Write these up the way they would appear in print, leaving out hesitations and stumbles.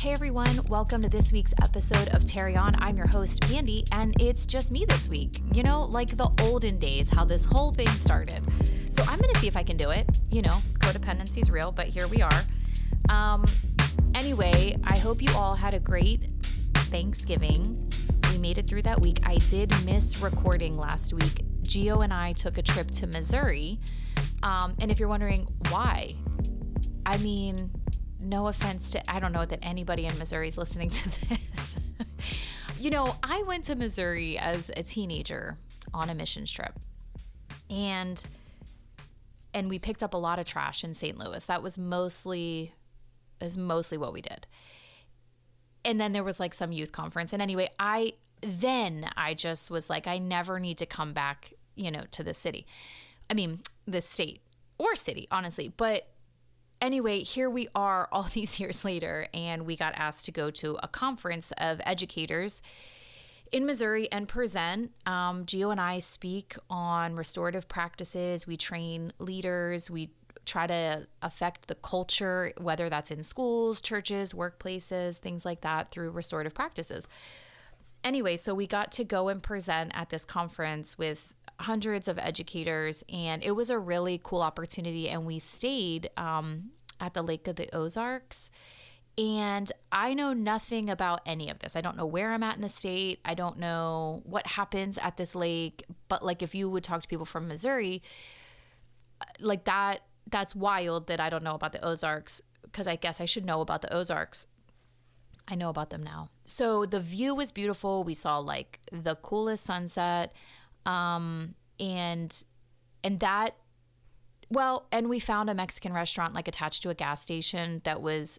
Hey everyone, welcome to this week's episode of Terry On. I'm your host, Mandy, and it's just me this week. You know, like the olden days, how this whole thing started. So I'm going to see if I can do it. You know, codependency's real, but here we are. Anyway, I hope you all had a great Thanksgiving. We made it through that week. I did miss recording last week. Gio and I took a trip to Missouri. And if you're wondering why, I mean, no offense to, I don't know that anybody in Missouri is listening to this. You know, I went to Missouri as a teenager on a missions trip. And we picked up a lot of trash in St. Louis. That was mostly what we did. And then there was like some youth conference. And anyway, I just was like, I never need to come back, you know, to the city. I mean, the state or city, honestly. But anyway, here we are all these years later, and we got asked to go to a conference of educators in Missouri and present. Gio and I speak on restorative practices. We train leaders. We try to affect the culture, whether that's in schools, churches, workplaces, things like that, through restorative practices. Anyway, so we got to go and present at this conference with hundreds of educators, and it was a really cool opportunity. And we stayed at the Lake of the Ozarks, and I know nothing about any of this. I don't know where I'm at in the state. I don't know what happens at this lake, but like if you would talk to people from Missouri, like that's wild that I don't know about the Ozarks, because I guess I should know about the Ozarks. I know about them now. So the view was beautiful. We saw like the coolest sunset. And we found a Mexican restaurant like attached to a gas station that was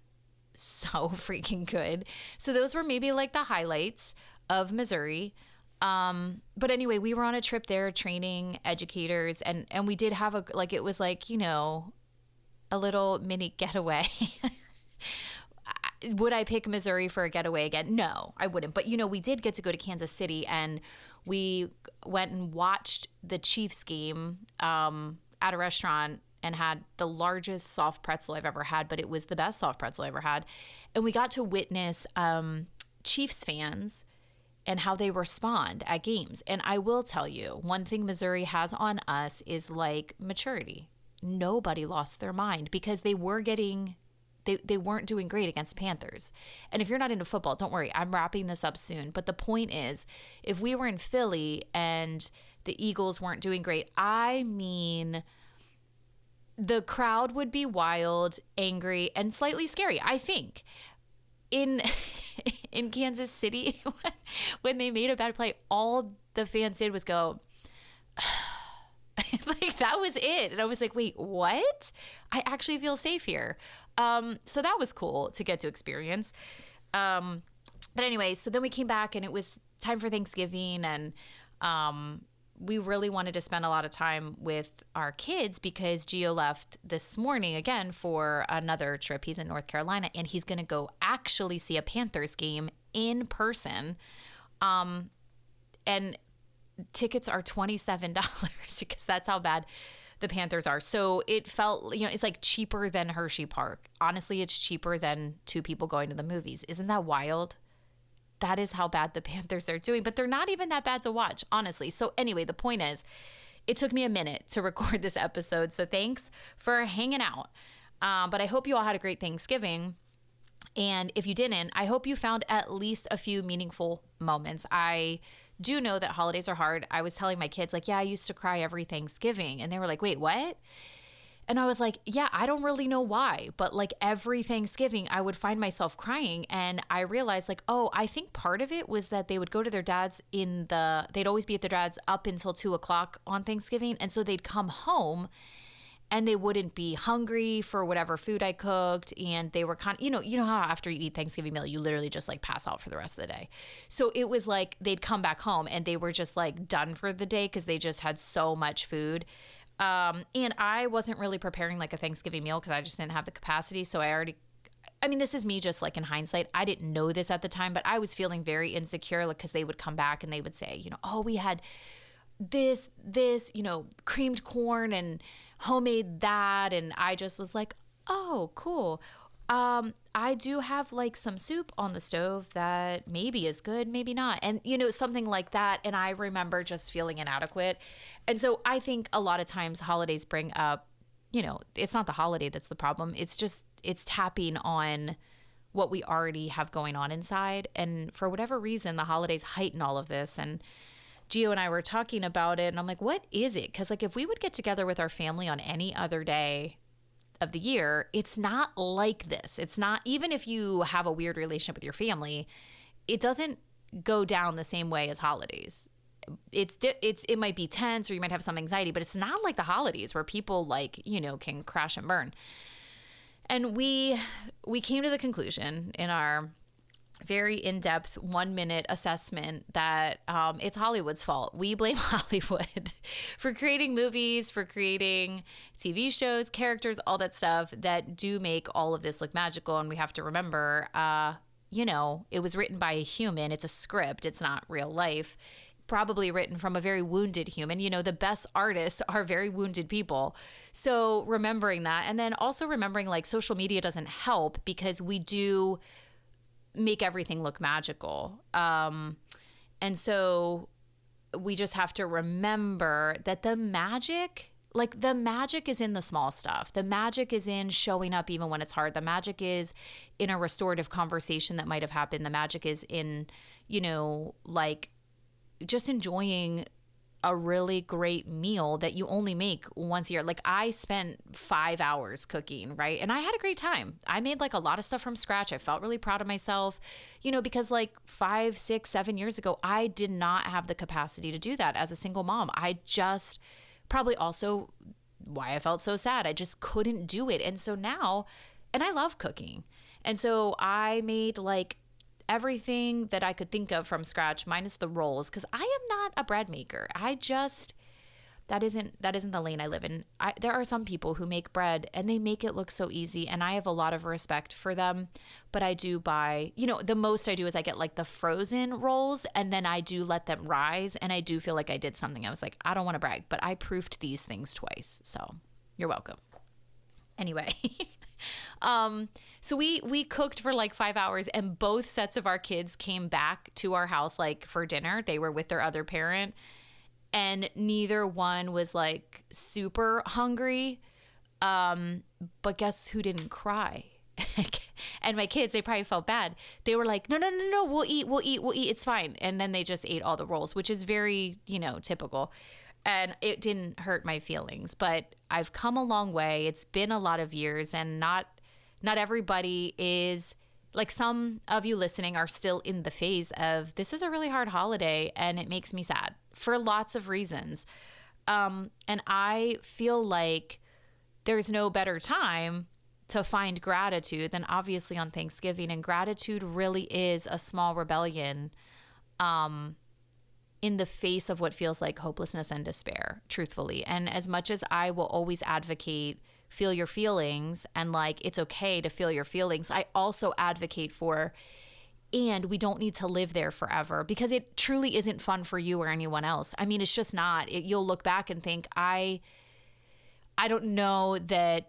so freaking good. So those were maybe like the highlights of Missouri. But anyway, we were on a trip there training educators, and we did have it was like, you know, a little mini getaway. Would I pick Missouri for a getaway again? No, I wouldn't. But, you know, we did get to go to Kansas City, and we went and watched the Chiefs game at a restaurant and had the largest soft pretzel I've ever had, but it was the best soft pretzel I ever had. And we got to witness Chiefs fans and how they respond at games. And I will tell you, one thing Missouri has on us is like maturity. Nobody lost their mind because they weren't doing great against Panthers. And if you're not into football, don't worry, I'm wrapping this up soon. But the point is, if we were in Philly and the Eagles weren't doing great, I mean, the crowd would be wild, angry, and slightly scary, I think. In Kansas City, when they made a bad play, all the fans did was go, like that was it. And I was like, wait, what? I actually feel safe here. So that was cool to get to experience. But anyway, so then we came back and it was time for Thanksgiving, and we really wanted to spend a lot of time with our kids because Gio left this morning again for another trip. He's in North Carolina, and he's going to go actually see a Panthers game in person. And tickets are $27 because that's how bad the Panthers are. So it felt, you know, it's like cheaper than Hershey Park. Honestly, it's cheaper than two people going to the movies. Isn't that wild? That is how bad the Panthers are doing, but they're not even that bad to watch, honestly. So anyway, the point is, it took me a minute to record this episode. So thanks for hanging out. But I hope you all had a great Thanksgiving. And if you didn't, I hope you found at least a few meaningful moments. I do know that holidays are hard. I was telling my kids, like, yeah, I used to cry every Thanksgiving. And they were like, wait, what? And I was like, yeah, I don't really know why, but like every Thanksgiving I would find myself crying. And I realized like, oh, I think part of it was that they would go to their dad's they'd always be at their dad's up until 2:00 on Thanksgiving. And so they'd come home and they wouldn't be hungry for whatever food I cooked. And they were you know how after you eat Thanksgiving meal, you literally just like pass out for the rest of the day. So it was like, they'd come back home and they were just like done for the day because they just had so much food. And I wasn't really preparing like a Thanksgiving meal because I just didn't have the capacity. So this is me just like in hindsight. I didn't know this at the time, but I was feeling very insecure because they would come back and they would say, you know, oh, we had this, you know, creamed corn and homemade that. And I just was like, oh, cool. I do have like some soup on the stove that maybe is good, maybe not. And, you know, something like that. And I remember just feeling inadequate. And so I think a lot of times holidays bring up, you know, it's not the holiday that's the problem. It's just, it's tapping on what we already have going on inside. And for whatever reason, the holidays heighten all of this. And Gio and I were talking about it. And I'm like, what is it? Because like if we would get together with our family on any other day of the year, it's not like this. It's not, even if you have a weird relationship with your family, it doesn't go down the same way as holidays. It might be tense or you might have some anxiety, but it's not like the holidays where people like, you know, can crash and burn. And we came to the conclusion in our very in-depth 1-minute assessment that it's Hollywood's fault. We blame Hollywood for creating movies, for creating TV shows, characters, all that stuff that do make all of this look magical. And we have to remember, you know, it was written by a human. It's a script. It's not real life. Probably written from a very wounded human. You know, the best artists are very wounded people. So remembering that, and then also remembering like social media doesn't help because we do make everything look magical. And so we just have to remember that the magic is in the small stuff. The magic is in showing up even when it's hard. The magic is in a restorative conversation that might have happened. The magic is in, you know, like just enjoying a really great meal that you only make once a year. Like I spent 5 hours cooking, right? And I had a great time. I made like a lot of stuff from scratch. I felt really proud of myself, you know, because like 5, 6, 7 years ago, I did not have the capacity to do that as a single mom. I just probably also why I felt so sad. I just couldn't do it. And so now, and I love cooking. And so I made like everything that I could think of from scratch, minus the rolls, because I am not a bread maker. I just, that isn't the lane I live in. There are some people who make bread and they make it look so easy, and I have a lot of respect for them. But I do buy, you know, the most I do is I get like the frozen rolls, and then I do let them rise, and I do feel like I did something. I was like, I don't want to brag, but I proofed these things twice, so you're welcome. Anyway, so we cooked for like 5 hours, and both sets of our kids came back to our house like for dinner. They were with their other parent, and neither one was like super hungry. But guess who didn't cry? And my kids, they probably felt bad. They were like, no, we'll eat. It's fine. And then they just ate all the rolls, which is very, you know, typical. And it didn't hurt my feelings, but I've come a long way. It's been a lot of years, and not everybody is like, some of you listening are still in the phase of this is a really hard holiday, and it makes me sad for lots of reasons. And I feel like there's no better time to find gratitude than obviously on Thanksgiving. And gratitude really is a small rebellion in the face of what feels like hopelessness and despair, truthfully. And as much as I will always advocate feel your feelings and like it's okay to feel your feelings, I also advocate for, and we don't need to live there forever, because it truly isn't fun for you or anyone else. I mean, it's just not. You'll look back and think, I don't know that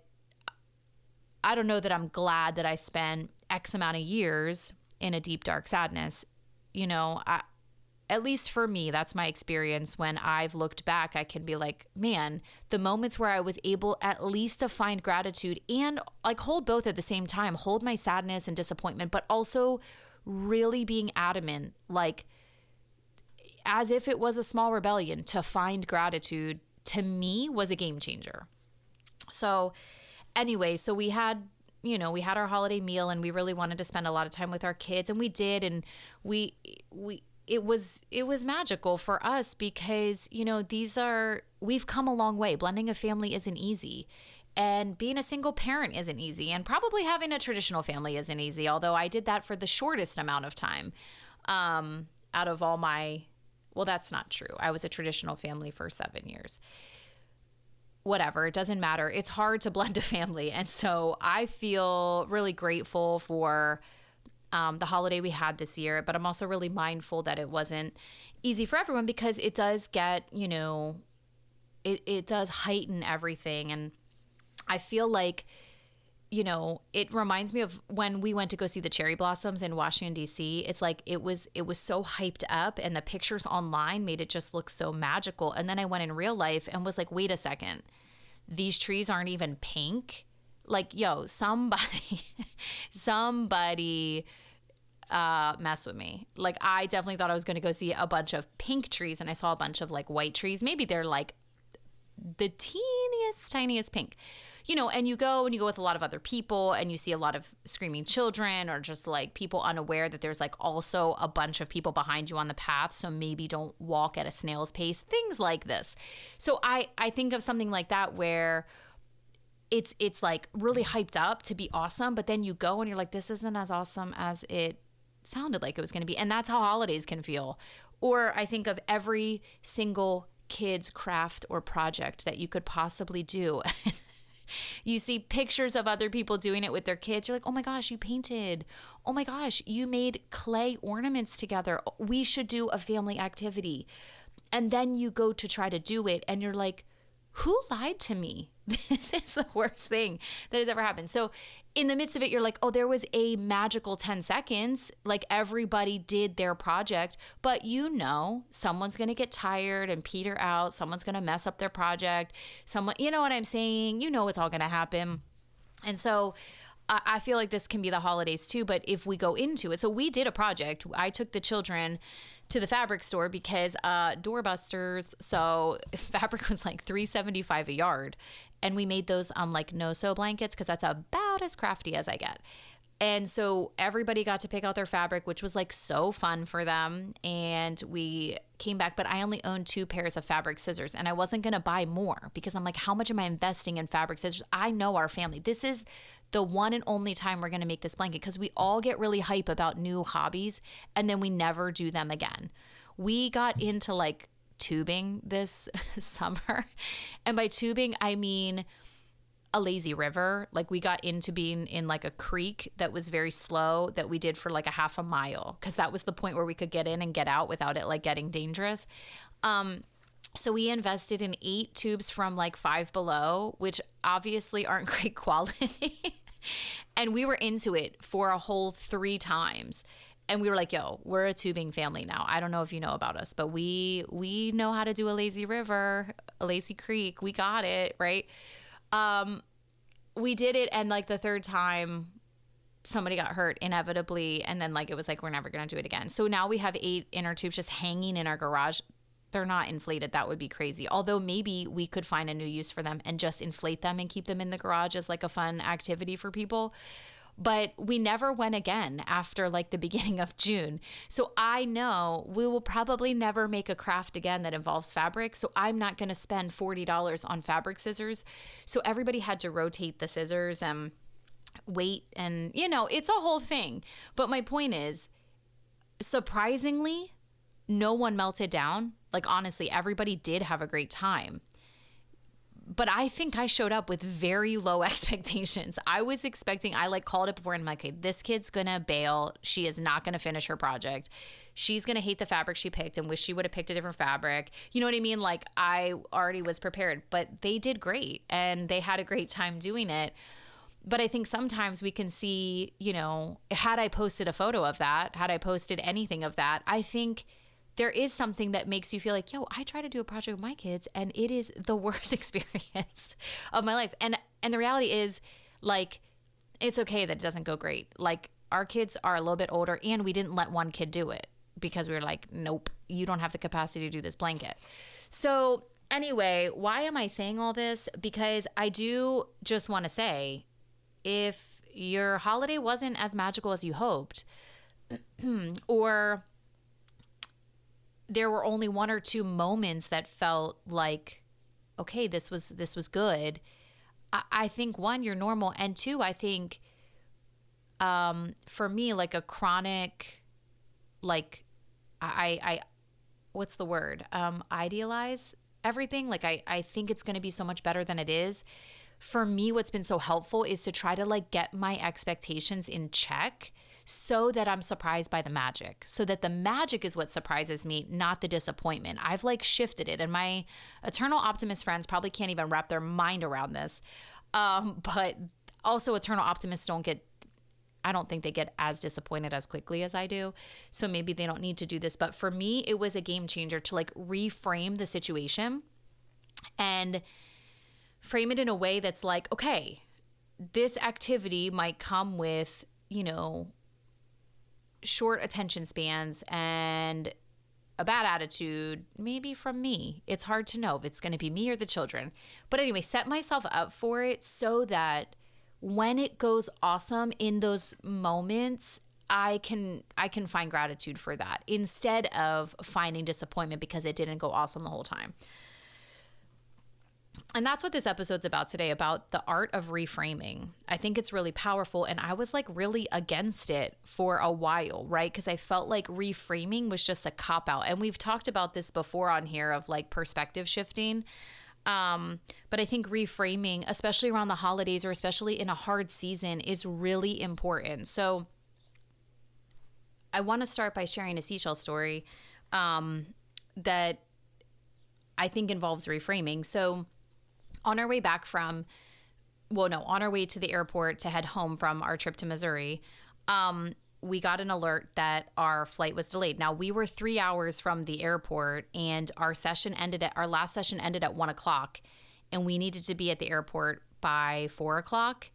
I'm glad that I spent X amount of years in a deep, dark sadness. You know, at least for me, that's my experience. When I've looked back, I can be like, man, the moments where I was able at least to find gratitude and like hold both at the same time, hold my sadness and disappointment, but also really being adamant, like as if it was a small rebellion, to find gratitude, to me was a game changer. So anyway, so we had our holiday meal, and we really wanted to spend a lot of time with our kids, and we did. And it was magical for us because, you know, we've come a long way. Blending a family isn't easy, and being a single parent isn't easy, and probably having a traditional family isn't easy. Although I did that for the shortest amount of time, out of all well, that's not true. I was a traditional family for 7 years. Whatever, it doesn't matter. It's hard to blend a family. And so I feel really grateful for the holiday we had this year, but I'm also really mindful that it wasn't easy for everyone, because it does get, you know, it does heighten everything. And I feel like, it reminds me of when we went to go see the cherry blossoms in Washington, D.C. It's like it was so hyped up, and the pictures online made it just look so magical. And then I went in real life and was like, wait a second, these trees aren't even pink. Like, yo, somebody mess with me. Like, I definitely thought I was going to go see a bunch of pink trees, and I saw a bunch of like white trees. Maybe they're like the teeniest, tiniest pink, and you go with a lot of other people, and you see a lot of screaming children, or just like people unaware that there's like also a bunch of people behind you on the path. So maybe don't walk at a snail's pace, things like this. So I think of something like that where it's like really hyped up to be awesome, but then you go and you're like, this isn't as awesome as it sounded like it was going to be. And that's how holidays can feel. Or I think of every single kid's craft or project that you could possibly do. You see pictures of other people doing it with their kids. You're like, oh my gosh, you painted. Oh my gosh, you made clay ornaments together. We should do a family activity. And then you go to try to do it, and you're like, who lied to me? This is the worst thing that has ever happened. So in the midst of it, you're like, oh, there was a magical 10 seconds. Like, everybody did their project, but someone's going to get tired and peter out. Someone's going to mess up their project. You know what I'm saying? It's all going to happen. And so I feel like this can be the holidays too, but if we go into it, so we did a project. I took the children to the fabric store because doorbusters. So fabric was like $3.75 a yard, and we made those on like no-sew blankets because that's about as crafty as I get. And so everybody got to pick out their fabric, which was like so fun for them. And we came back, but I only owned 2 pairs of fabric scissors, and I wasn't going to buy more because I'm like, how much am I investing in fabric scissors? I know our family. This is the one and only time we're going to make this blanket, because we all get really hype about new hobbies and then we never do them again. We got into like tubing this summer. And by tubing, I mean a lazy river. Like, we got into being in like a creek that was very slow, that we did for like a half a mile, because that was the point where we could get in and get out without it like getting dangerous. So we invested in 8 tubes from like Five Below, which obviously aren't great quality. And we were into it for a whole 3 times. And we were like, yo, we're a tubing family now. I don't know if you know about us, but we know how to do a lazy river, a lazy creek. We got it, right? We did it, and like the 3rd time somebody got hurt inevitably, and then like it was like, we're never going to do it again. So now we have 8 inner tubes just hanging in our garage. They're not inflated. That would be crazy. Although maybe we could find a new use for them and just inflate them and keep them in the garage as like a fun activity for people. But we never went again after like the beginning of June. So I know we will probably never make a craft again that involves fabric. So I'm not going to spend $40 on fabric scissors. So everybody had to rotate the scissors and wait. And, it's a whole thing. But my point is, surprisingly, no one melted down. Like, honestly, everybody did have a great time. But I think I showed up with very low expectations. I was expecting, I like called it before, and I'm like, okay, this kid's gonna bail. She is not gonna finish her project. She's gonna hate the fabric she picked and wish she would have picked a different fabric. You know what I mean? Like, I already was prepared, but they did great and they had a great time doing it. But I think sometimes we can see, had I posted a photo of that, had I posted anything of that, I think there is something that makes you feel like, yo, I try to do a project with my kids and it is the worst experience of my life. And the reality is, like, it's okay that it doesn't go great. Like, our kids are a little bit older, and we didn't let one kid do it because we were like, nope, you don't have the capacity to do this blanket. So anyway, why am I saying all this? Because I do just want to say, if your holiday wasn't as magical as you hoped, or there were only 1 or 2 moments that felt like, okay, this was good, I think, 1, you're normal, and 2, I think for me, like a chronic, like I what's the word? Idealize everything. Like I think it's going to be so much better than it is. For me, what's been so helpful is to try to like get my expectations in check, so that I'm surprised by the magic, so that the magic is what surprises me, not the disappointment. I've like shifted it, and my eternal optimist friends probably can't even wrap their mind around this. But Also, eternal optimists I don't think they get as disappointed as quickly as I do. So maybe they don't need to do this. But for me, it was a game changer to like reframe the situation and frame it in a way that's like, okay, this activity might come with, short attention spans and a bad attitude, maybe from me. It's hard to know if it's going to be me or the children. But anyway, set myself up for it so that when it goes awesome in those moments, I can find gratitude for that instead of finding disappointment because it didn't go awesome the whole time. And that's what this episode's about today, about the art of reframing. I think it's really powerful. And I was like really against it for a while, right? Because I felt like reframing was just a cop-out. And we've talked about this before on here of like perspective shifting. But I think reframing, especially around the holidays or especially in a hard season, is really important. So I want to start by sharing a seashell story that I think involves reframing. So on our way to the airport to head home from our trip to Missouri, we got an alert that our flight was delayed. Now, we were 3 hours from the airport and our last session ended at 1:00 and we needed to be at the airport by 4:00.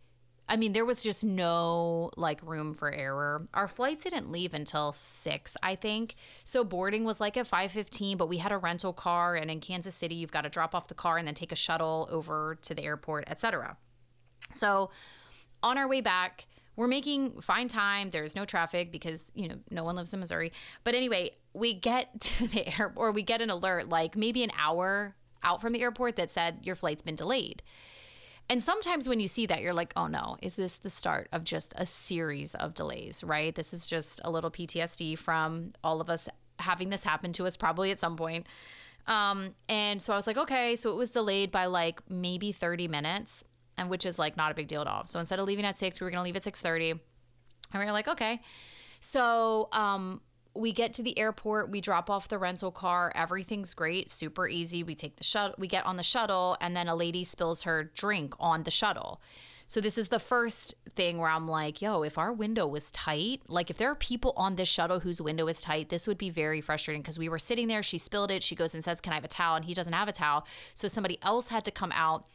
I mean, there was just no like room for error. Our flight didn't leave until 6, I think. So boarding was like at 5:15, but we had a rental car, and in Kansas City, you've got to drop off the car and then take a shuttle over to the airport, etc. So on our way back, we're making fine time. There's no traffic because, no one lives in Missouri. But anyway, we get to the airport, or we get an alert like maybe an hour out from the airport that said your flight's been delayed. And sometimes when you see that, you're like, oh no, is this the start of just a series of delays, right? This is just a little PTSD from all of us having this happen to us probably at some point. And so I was like, okay, so it was delayed by like maybe 30 minutes, and which is like not a big deal at all. So instead of leaving at 6, we were going to leave at 6:30. And we were like, okay. So we get to the airport, we drop off the rental car, everything's great, super easy. We take the shuttle, we get on the shuttle, and then a lady spills her drink on the shuttle. So this is the first thing where I'm like, yo, if our window was tight, like if there are people on this shuttle whose window is tight, this would be very frustrating because we were sitting there, she spilled it, she goes and says, can I have a towel? And he doesn't have a towel. So somebody else had to come out.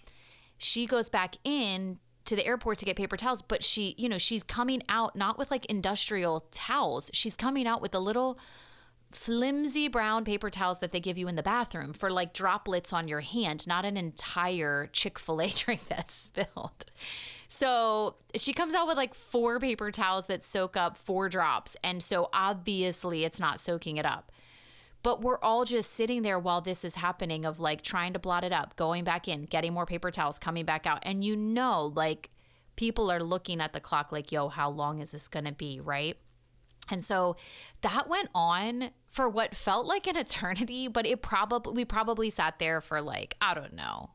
She goes back in to the airport to get paper towels, but she's coming out not with like industrial towels. She's coming out with the little flimsy brown paper towels that they give you in the bathroom for like droplets on your hand, not an entire Chick-fil-A drink that's spilled. So she comes out with like 4 paper towels that soak up 4 drops. And so obviously it's not soaking it up. But we're all just sitting there while this is happening of like trying to blot it up, going back in, getting more paper towels, coming back out. And like people are looking at the clock like, yo, how long is this going to be, right? And so that went on for what felt like an eternity, but we probably sat there for like, I don't know,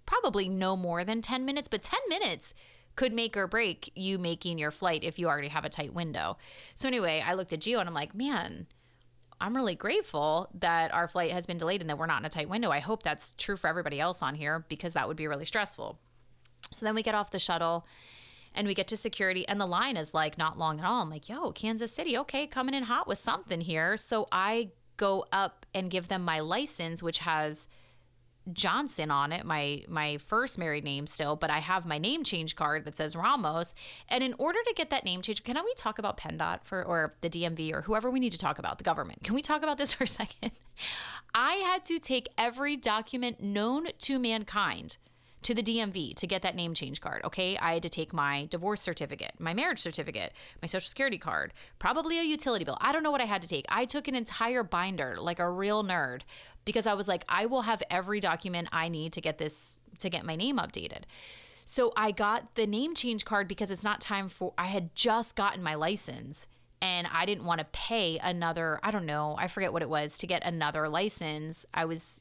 probably no more than 10 minutes, but 10 minutes could make or break you making your flight if you already have a tight window. So anyway, I looked at Gio and I'm like, man, I'm really grateful that our flight has been delayed and that we're not in a tight window. I hope that's true for everybody else on here because that would be really stressful. So then we get off the shuttle and we get to security and the line is like not long at all. I'm like, yo, Kansas City, okay, coming in hot with something here. So I go up and give them my license, which has Johnson on it, my first married name still, but I have my name change card that says Ramos. And in order to get that name change, can we talk about PennDOT or the DMV or whoever we need to talk about, the government? Can we talk about this for a second? I had to take every document known to mankind to the DMV to get that name change card, okay? I had to take my divorce certificate, my marriage certificate, my social security card, probably a utility bill. I don't know what I had to take. I took an entire binder like a real nerd because I was like, I will have every document I need to get my name updated. So I got the name change card because it's not time for, I had just gotten my license and I didn't want to pay another, I don't know, I forget what it was to get another license. I was,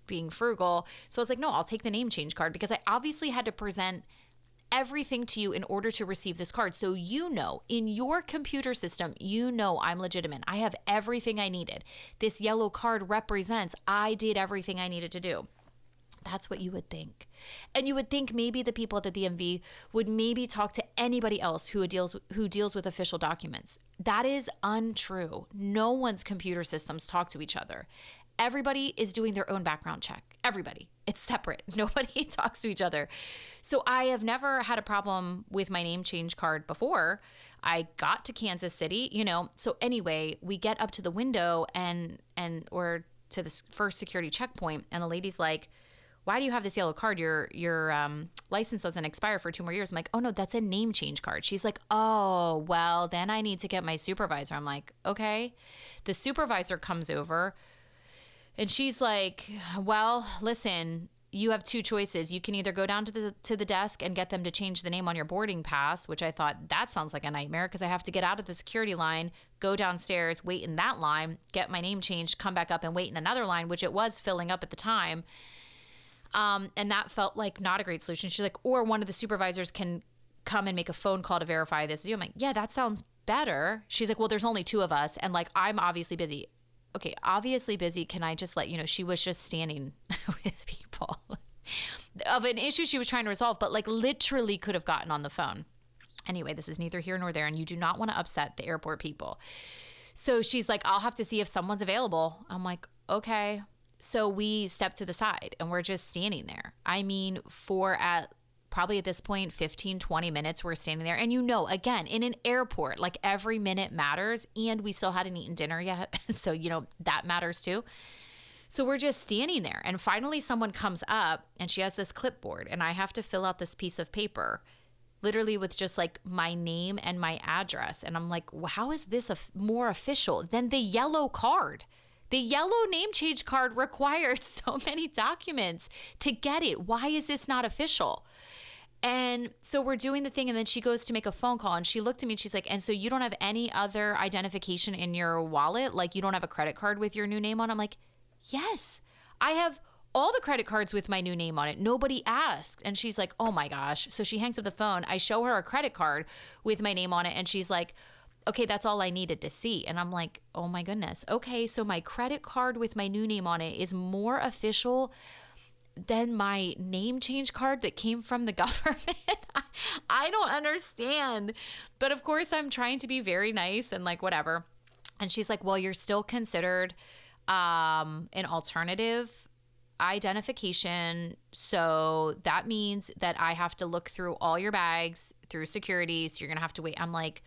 being frugal. So I was like, no, I'll take the name change card because I obviously had to present everything to you in order to receive this card. So in your computer system, I'm legitimate. I have everything I needed. This yellow card represents I did everything I needed to do. That's what you would think. And you would think maybe the people at the DMV would maybe talk to anybody else who deals with official documents. That is untrue. No one's computer systems talk to each other. Everybody is doing their own background check. Everybody. It's separate. Nobody talks to each other. So I have never had a problem with my name change card before. I got to Kansas City, So anyway, we get up to the window or to the first security checkpoint, and the lady's like, "Why do you have this yellow card? Your license doesn't expire for 2 more years." I'm like, "Oh no, that's a name change card." She's like, "Oh, well, then I need to get my supervisor." I'm like, "Okay." The supervisor comes over and she's like, "Well, listen, you have 2 choices. You can either go down to the desk and get them to change the name on your boarding pass," which I thought that sounds like a nightmare because I have to get out of the security line, go downstairs, wait in that line, get my name changed, come back up and wait in another line, which it was filling up at the time. And that felt like not a great solution. She's like, "Or one of the supervisors can come and make a phone call to verify this." I'm like, "Yeah, that sounds better." She's like, "Well, there's only 2 of us. And like, I'm obviously busy." Okay, obviously busy. Can I just let you know, she was just standing with people of an issue she was trying to resolve, but like literally could have gotten on the phone. Anyway, this is neither here nor there, and you do not want to upset the airport people. So she's like, "I'll have to see if someone's available." I'm like, "Okay." So we step to the side and we're just standing there. I mean, probably at this point, 15, 20 minutes, we're standing there. And again, in an airport, like every minute matters, and we still hadn't eaten dinner yet. So, that matters too. So we're just standing there. And finally someone comes up and she has this clipboard and I have to fill out this piece of paper, literally with just like my name and my address. And I'm like, well, how is this more official than the yellow card? The yellow name change card required so many documents to get it. Why is this not official? And so we're doing the thing, and then she goes to make a phone call, and she looked at me and she's like, "And so you don't have any other identification in your wallet? Like you don't have a credit card with your new name on?" I'm like, "Yes, I have all the credit cards with my new name on it. Nobody asked." And she's like, "Oh my gosh." So she hangs up the phone. I show her a credit card with my name on it, and she's like, "Okay, that's all I needed to see." And I'm like, "Oh my goodness. Okay, so my credit card with my new name on it is more official than my name change card that came from the government?" I don't understand. But of course, I'm trying to be very nice and like whatever. And she's like, "Well, you're still considered an alternative identification. So that means that I have to look through all your bags through security. So you're going to have to wait." I'm like,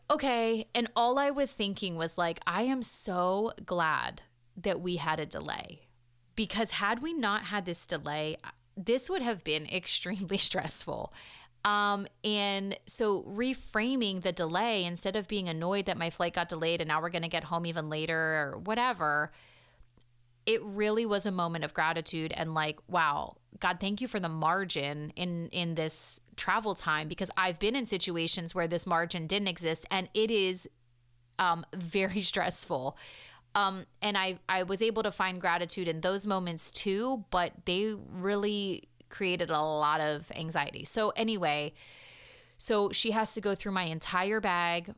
okay. And all I was thinking was like, I am so glad that we had a delay, because had we not had this delay, this would have been extremely stressful. And so reframing the delay, instead of being annoyed that my flight got delayed and now we're going to get home even later or whatever, it really was a moment of gratitude and like, wow, God, thank you for the margin in this travel time, because I've been in situations where this margin didn't exist and it is very stressful. And I was able to find gratitude in those moments too, but they really created a lot of anxiety. So anyway, so she has to go through my entire bag,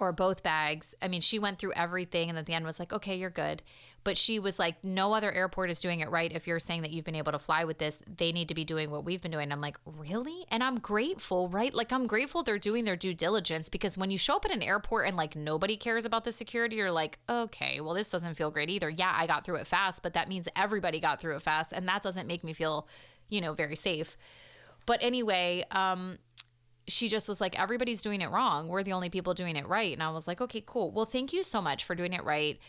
or both bags. I mean, she went through everything and at the end was like, "Okay, you're good." But she was like, "No other airport is doing it right. If you're saying that you've been able to fly with this, they need to be doing what we've been doing." And I'm like, really? And I'm grateful, right? Like, I'm grateful they're doing their due diligence, because when you show up at an airport and like nobody cares about the security, you're like, okay, well, this doesn't feel great either. Yeah, I got through it fast, but that means everybody got through it fast. And that doesn't make me feel, very safe. But anyway, she just was like, "Everybody's doing it wrong. We're the only people doing it right." And I was like, okay, cool. Well, thank you so much for doing it right.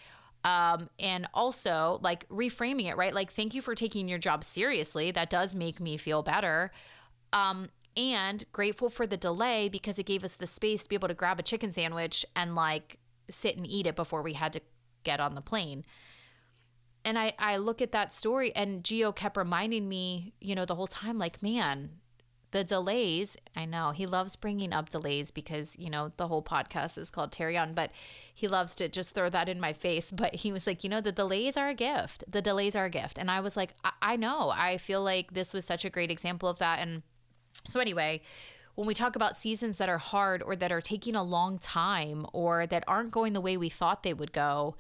And also like reframing it, right? Like, thank you for taking your job seriously. That does make me feel better. And grateful for the delay, because it gave us the space to be able to grab a chicken sandwich and like sit and eat it before we had to get on the plane. And I look at that story, and Gio kept reminding me, the whole time, like, man, the delays, I know he loves bringing up delays because, the whole podcast is called Terry On, but he loves to just throw that in my face. But he was like, the delays are a gift. The delays are a gift. And I was like, I know. I feel like this was such a great example of that. And so anyway, when we talk about seasons that are hard or that are taking a long time or that aren't going the way we thought they would go,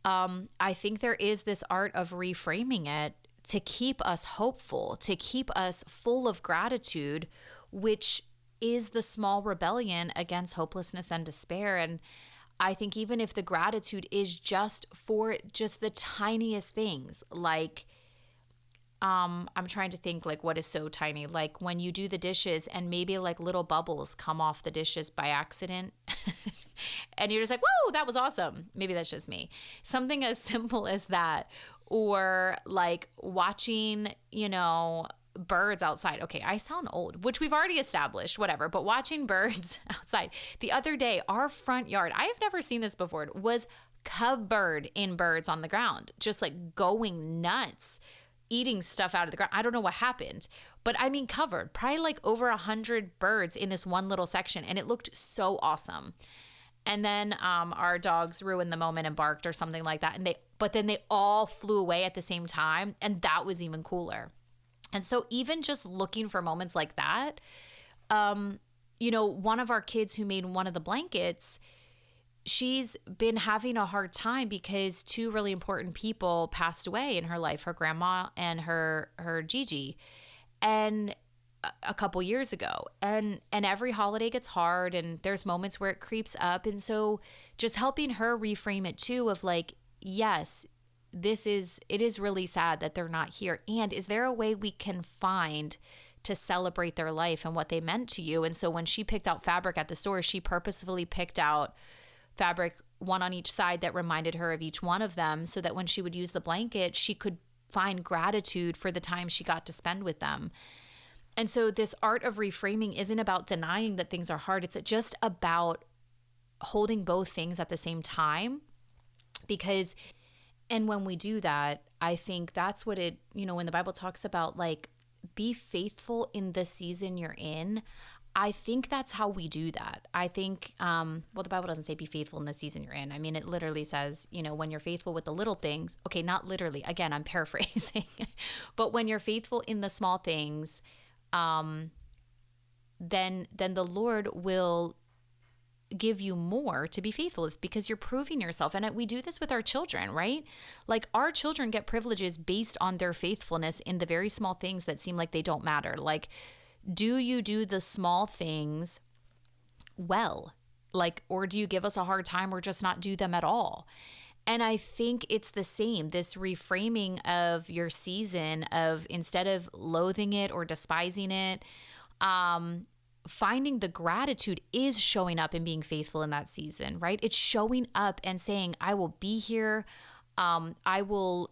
I think there is this art of reframing it to keep us hopeful, to keep us full of gratitude, which is the small rebellion against hopelessness and despair. And I think even if the gratitude is just for just the tiniest things, like I'm trying to think like what is so tiny, like when you do the dishes and maybe like little bubbles come off the dishes by accident and you're just like, whoa, that was awesome. Maybe that's just me. Something as simple as that. Or like watching, birds outside. Okay, I sound old, which we've already established, whatever, but watching birds outside. The other day, our front yard, I have never seen this before, was covered in birds on the ground, just like going nuts, eating stuff out of the ground. I don't know what happened, but I mean covered, probably like over 100 birds in this one little section, and it looked so awesome. And then our dogs ruined the moment and barked or something like that, but then they all flew away at the same time, and that was even cooler. And so even just looking for moments like that, one of our kids who made one of the blankets, she's been having a hard time because two really important people passed away in her life, her grandma and her Gigi, and a couple years ago. And every holiday gets hard and there's moments where it creeps up. And so just helping her reframe it too of like, yes, it is really sad that they're not here. And is there a way we can find to celebrate their life and what they meant to you? And so when she picked out fabric at the store, she purposefully picked out fabric, one on each side, that reminded her of each one of them, so that when she would use the blanket, she could find gratitude for the time she got to spend with them. And so this art of reframing isn't about denying that things are hard. It's just about holding both things at the same time. And when we do that, I think that's what when the Bible talks about like, be faithful in the season you're in, I think that's how we do that. I think, the Bible doesn't say be faithful in the season you're in. I mean, it literally says, when you're faithful with the little things, okay, not literally, again, I'm paraphrasing, but when you're faithful in the small things, then the Lord will give you more to be faithful with, because you're proving yourself. And we do this with our children, right? Like our children get privileges based on their faithfulness in the very small things that seem like they don't matter. Like, do you do the small things well? Like, or do you give us a hard time or just not do them at all? And I think it's the same, this reframing of your season of, instead of loathing it or despising it, finding the gratitude is showing up and being faithful in that season, right? It's showing up and saying, I will be here. I will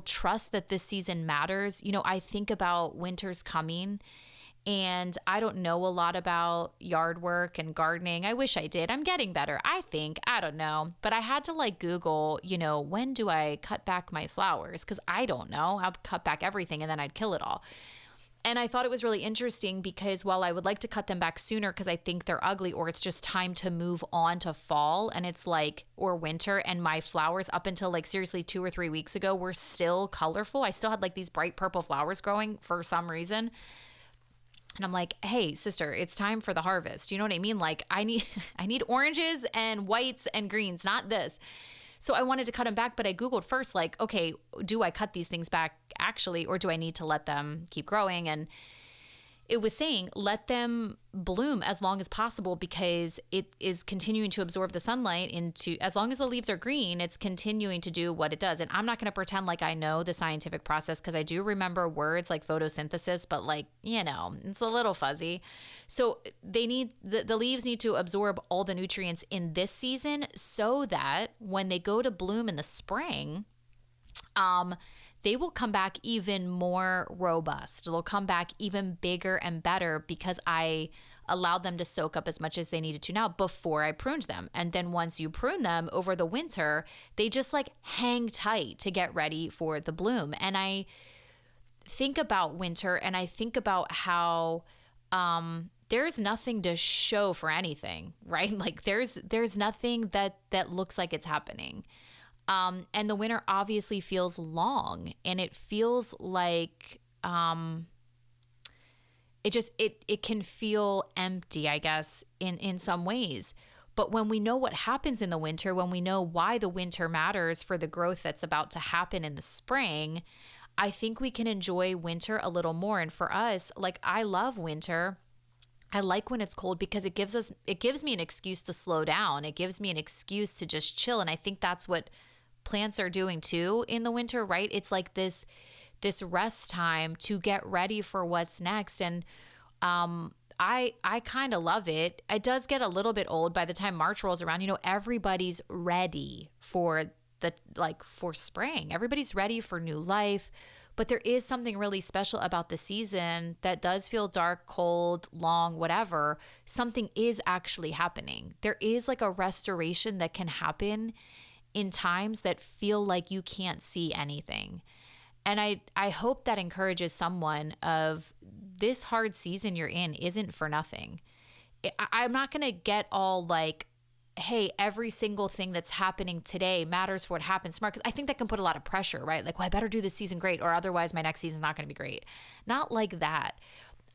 trust that this season matters. I think about winter's coming, and I don't know a lot about yard work and gardening. I wish I did. I'm getting better, I think. I don't know. But I had to like Google, when do I cut back my flowers? Because I don't know. I'd cut back everything and then I'd kill it all. And I thought it was really interesting because while I would like to cut them back sooner because I think they're ugly, or it's just time to move on to fall, and it's like, or winter, and my flowers up until like seriously 2 or 3 weeks ago were still colorful. I still had like these bright purple flowers growing for some reason. And I'm like, hey, sister, it's time for the harvest. You know what I mean? Like I need oranges and whites and greens, not this. So I wanted to cut them back, but I Googled first, like, okay, do I cut these things back actually, or do I need to let them keep growing? And it was saying, let them bloom as long as possible, because it is continuing to absorb the sunlight into, as long as the leaves are green, it's continuing to do what it does. And I'm not going to pretend like I know the scientific process, because I do remember words like photosynthesis, but like, it's a little fuzzy. So they need, the leaves need to absorb all the nutrients in this season so that when they go to bloom in the spring, they will come back even more robust. They'll come back even bigger and better because I allowed them to soak up as much as they needed to now before I pruned them. And then once you prune them over the winter, they just like hang tight to get ready for the bloom. And I think about winter and I think about how there's nothing to show for anything, right? Like there's nothing that looks like it's happening. And the winter obviously feels long, and it feels like it can feel empty, I guess, in some ways. But when we know what happens in the winter, when we know why the winter matters for the growth that's about to happen in the spring, I think we can enjoy winter a little more. And for us, like, I love winter. I like when it's cold because it gives me an excuse to slow down. It gives me an excuse to just chill. And I think that's what plants are doing too in the winter, right? It's like this rest time to get ready for what's next. And I kind of love it. It does get a little bit old by the time March rolls around. Everybody's ready for for spring. Everybody's ready for new life. But there is something really special about the season that does feel dark, cold, long, whatever. Something is actually happening. There is like a restoration that can happen in times that feel like you can't see anything. And I hope that encourages someone of this hard season you're in isn't for nothing. I'm not going to get all like, hey, every single thing that's happening today matters for what happens tomorrow. Because I think that can put a lot of pressure, right? Like, well, I better do this season great or otherwise my next season's not going to be great. Not like that.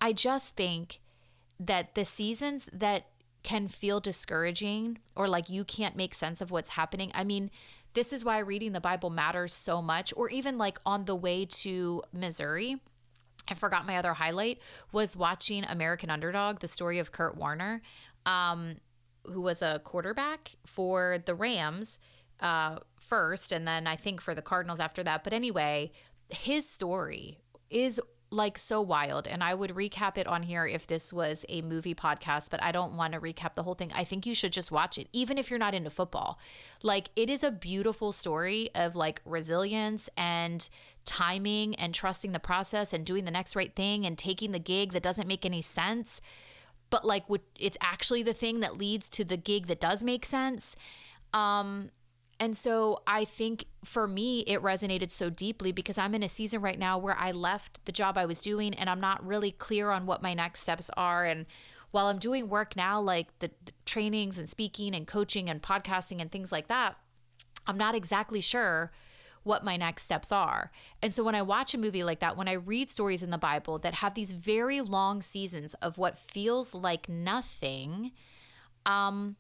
I just think that the seasons that can feel discouraging or like you can't make sense of what's happening. I mean, this is why reading the Bible matters so much. Or even like on the way to Missouri, I forgot my other highlight was watching American Underdog, the story of Kurt Warner, who was a quarterback for the Rams first, and then I think for the Cardinals after that. But anyway, his story is like so wild, and I would recap it on here if this was a movie podcast, but I don't want to recap the whole thing. I think you should just watch it, even if you're not into football. Like, it is a beautiful story of like resilience and timing and trusting the process and doing the next right thing and taking the gig that doesn't make any sense, but like it's actually the thing that leads to the gig that does make sense. And so I think for me, it resonated so deeply because I'm in a season right now where I left the job I was doing and I'm not really clear on what my next steps are. And while I'm doing work now, like the trainings and speaking and coaching and podcasting and things like that, I'm not exactly sure what my next steps are. And so when I watch a movie like that, when I read stories in the Bible that have these very long seasons of what feels like nothing, I'm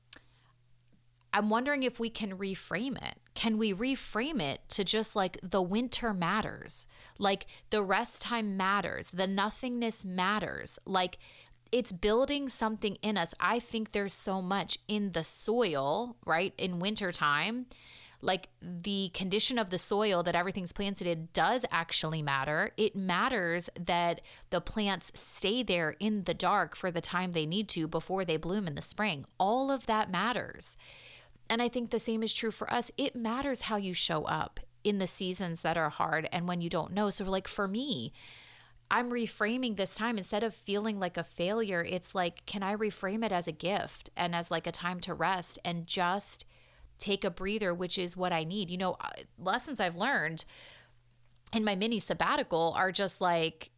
wondering if we can reframe it. Can we reframe it to just like the winter matters, like the rest time matters, the nothingness matters, like it's building something in us. I think there's so much in the soil, right? In wintertime, like the condition of the soil that everything's planted in does actually matter. It matters that the plants stay there in the dark for the time they need to before they bloom in the spring. All of that matters. And I think the same is true for us. It matters how you show up in the seasons that are hard and when you don't know. So like for me, I'm reframing this time instead of feeling like a failure. It's like, can I reframe it as a gift and as like a time to rest and just take a breather, which is what I need. Lessons I've learned in my mini sabbatical are just like,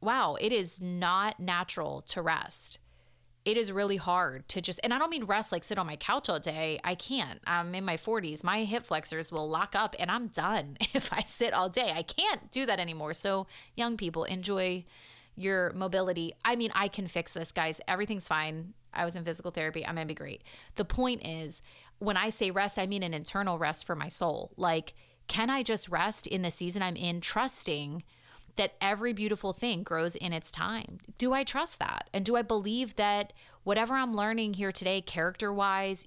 wow, it is not natural to rest. It is really hard to just, and I don't mean rest like sit on my couch all day. I can't. I'm in my 40s. My hip flexors will lock up and I'm done if I sit all day. I can't do that anymore. So young people, enjoy your mobility. I mean, I can fix this, guys. Everything's fine. I was in physical therapy. I'm going to be great. The point is, when I say rest, I mean an internal rest for my soul. Like, can I just rest in the season I'm in, trusting that every beautiful thing grows in its time? Do I trust that? And do I believe that whatever I'm learning here today, character-wise,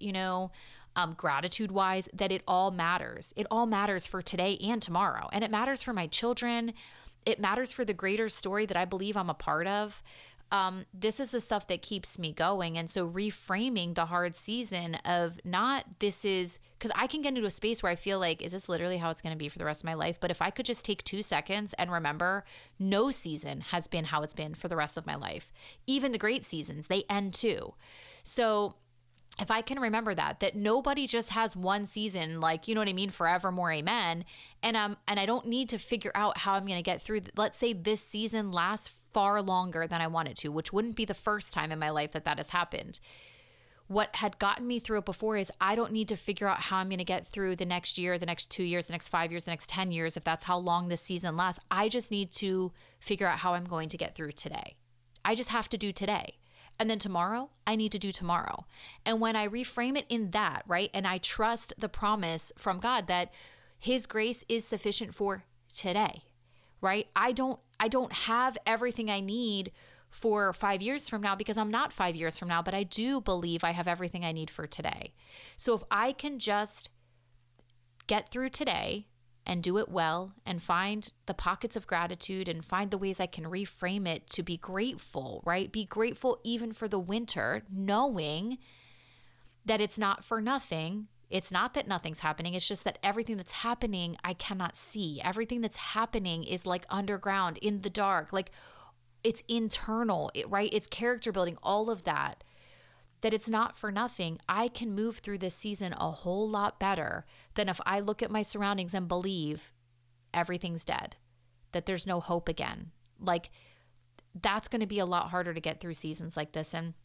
gratitude-wise, that it all matters? It all matters for today and tomorrow. And it matters for my children. It matters for the greater story that I believe I'm a part of. This is the stuff that keeps me going. And so reframing the hard season of because I can get into a space where I feel like, is this literally how it's going to be for the rest of my life? But if I could just take 2 seconds and remember, no season has been how it's been for the rest of my life. Even the great seasons, they end too. So if I can remember that nobody just has one season, like, you know what I mean? Forevermore, amen. And I don't need to figure out how I'm going to get through. Let's say this season lasts far longer than I want it to, which wouldn't be the first time in my life that has happened. What had gotten me through it before is I don't need to figure out how I'm going to get through the next year, the next 2 years, the next 5 years, the next 10 years, if that's how long this season lasts. I just need to figure out how I'm going to get through today. I just have to do today. And then tomorrow, I need to do tomorrow. And when I reframe it in that, right? And I trust the promise from God that his grace is sufficient for today, right? I don't have everything I need for 5 years from now because I'm not 5 years from now, but I do believe I have everything I need for today. So if I can just get through today and do it well and find the pockets of gratitude and find the ways I can reframe it to be grateful, right? Be grateful even for the winter, knowing that it's not for nothing. It's not that nothing's happening. It's just that everything that's happening, I cannot see. Everything that's happening is like underground, in the dark, like it's internal, right? It's character building, all of that. That it's not for nothing. I can move through this season a whole lot better than if I look at my surroundings and believe everything's dead, that there's no hope again. Like, that's going to be a lot harder to get through seasons like this. And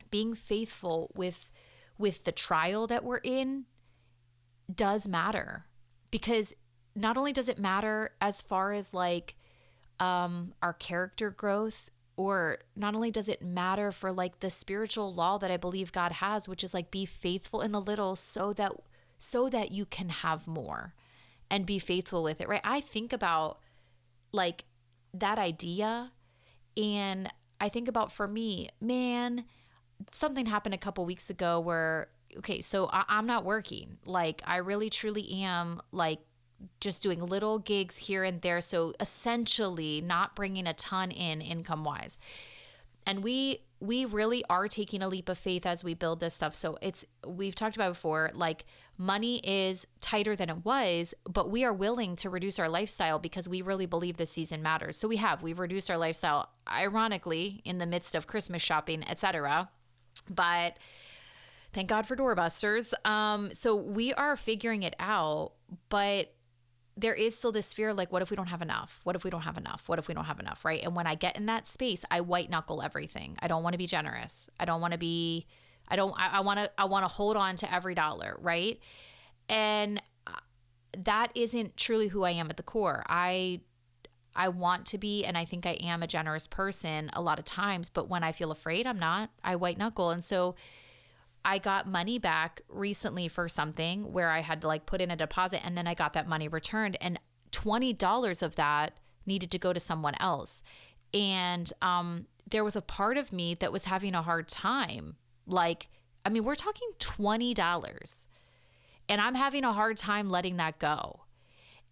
being faithful with the trial that we're in does matter, because not only does it matter as far as like our character growth, or not only does it matter for like the spiritual law that I believe God has, which is like be faithful in the little so that you can have more and be faithful with it, right? I think about like that idea, and I think about, for me, man, something happened a couple weeks ago where, okay, so I'm not working. Like I really truly am like just doing little gigs here and there. So essentially not bringing a ton in income wise. And we really are taking a leap of faith as we build this stuff. So we've talked about before, like money is tighter than it was, but we are willing to reduce our lifestyle because we really believe this season matters. So we've reduced our lifestyle, ironically, in the midst of Christmas shopping, etc. But thank God for doorbusters. So we are figuring it out, but there is still this fear, like, what if we don't have enough? What if we don't have enough? What if we don't have enough, right? And when I get in that space, I white knuckle everything. I don't want to be generous. I want to hold on to every dollar, right? And that isn't truly who I am at the core. I want to be, and I think I am a generous person a lot of times, but when I feel afraid, I'm not. I white knuckle. And so I got money back recently for something where I had to like put in a deposit, and then I got that money returned, and $20 of that needed to go to someone else. And there was a part of me that was having a hard time. Like, I mean, we're talking $20, and I'm having a hard time letting that go.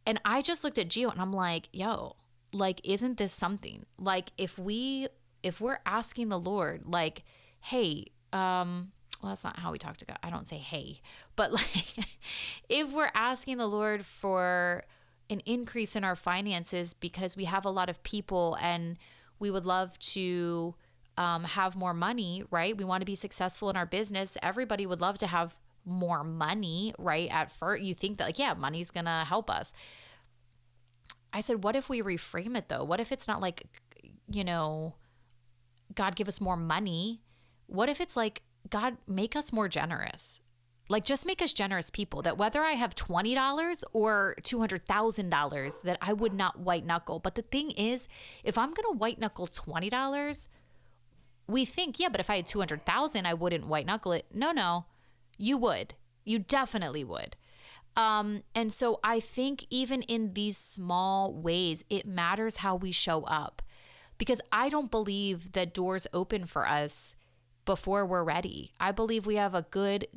And I just looked at Gio and I'm like, yo, like, isn't this something? Like, if we're asking the Lord, like, hey, well, that's not how we talk to God. I don't say, hey, but like, if we're asking the Lord for an increase in our finances because we have a lot of people and we would love to have more money, right? We want to be successful in our business. Everybody would love to have more money, right? At first, you think that like, yeah, money's going to help us. I said, what if we reframe it though? What if it's not like, God, give us more money? What if it's like, God, make us more generous? Like, just make us generous people, that whether I have $20 or $200,000, that I would not white knuckle. But the thing is, if I'm going to white knuckle $20, we think, yeah, but if I had 200,000, I wouldn't white knuckle it. No, you would. You definitely would. And so I think even in these small ways, it matters how we show up, because I don't believe that doors open for us before we're ready. I believe we have a good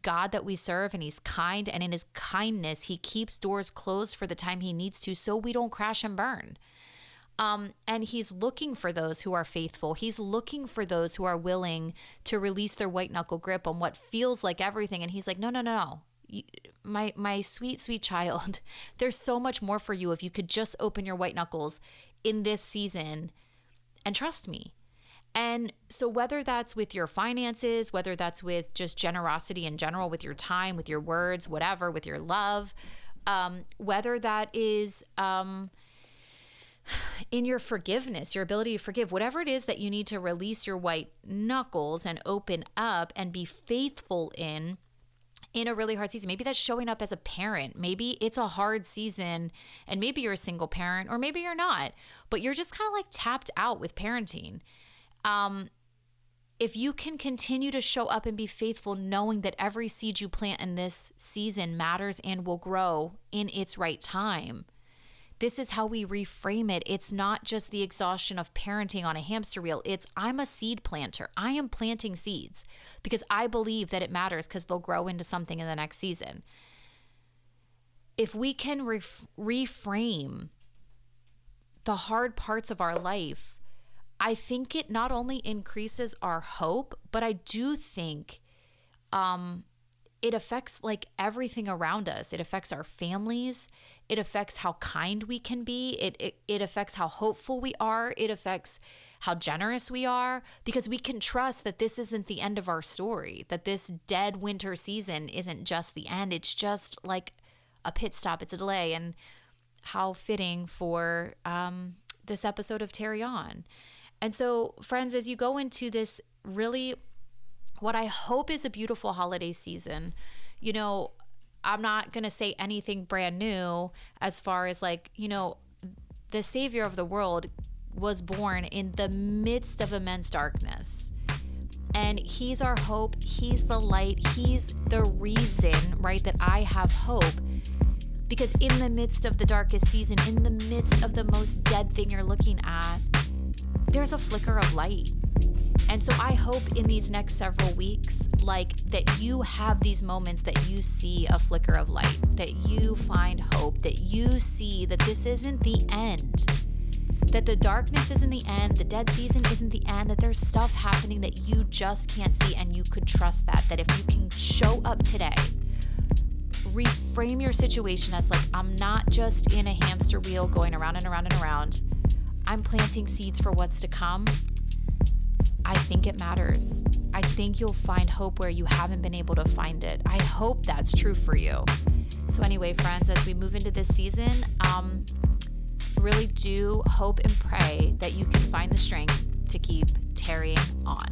God that we serve, and he's kind, and in his kindness, he keeps doors closed for the time he needs to, so we don't crash and burn. And he's looking for those who are faithful. He's looking for those who are willing to release their white knuckle grip on what feels like everything. And he's like, no. My sweet, sweet child, there's so much more for you if you could just open your white knuckles in this season and trust me. And so whether that's with your finances, whether that's with just generosity in general, with your time, with your words, whatever, with your love, whether that is in your forgiveness, your ability to forgive, whatever it is that you need to release your white knuckles and open up and be faithful in a really hard season. Maybe that's showing up as a parent. Maybe it's a hard season, and maybe you're a single parent, or maybe you're not, but you're just kind of like tapped out with parenting. if you can continue to show up and be faithful, knowing that every seed you plant in this season matters and will grow in its right time, this is how we reframe it. It's not just the exhaustion of parenting on a hamster wheel. It's, I'm a seed planter. I am planting seeds because I believe that it matters because they'll grow into something in the next season. If we can reframe the hard parts of our life, I think it not only increases our hope, but I do think it affects like everything around us. It affects our families. It affects how kind we can be. It affects how hopeful we are. It affects how generous we are, because we can trust that this isn't the end of our story, that this dead winter season isn't just the end. It's just like a pit stop. It's a delay. And how fitting for this episode of Terry On. And so, friends, as you go into this really, what I hope is a beautiful holiday season, you know, I'm not going to say anything brand new as far as like, you know, the Savior of the world was born in the midst of immense darkness. And he's our hope. He's the light. He's the reason, right, that I have hope. Because in the midst of the darkest season, in the midst of the most dead thing you're looking at, there's a flicker of light. And so I hope in these next several weeks, like that you have these moments that you see a flicker of light, that you find hope, that you see that this isn't the end, that the darkness isn't the end, the dead season isn't the end, that there's stuff happening that you just can't see, and you could trust that if you can show up today, reframe your situation as like, I'm not just in a hamster wheel going around and around and around. I'm planting seeds for what's to come. I think it matters. I think you'll find hope where you haven't been able to find it. I hope that's true for you. So anyway, friends, as we move into this season, really do hope and pray that you can find the strength to keep tarrying on.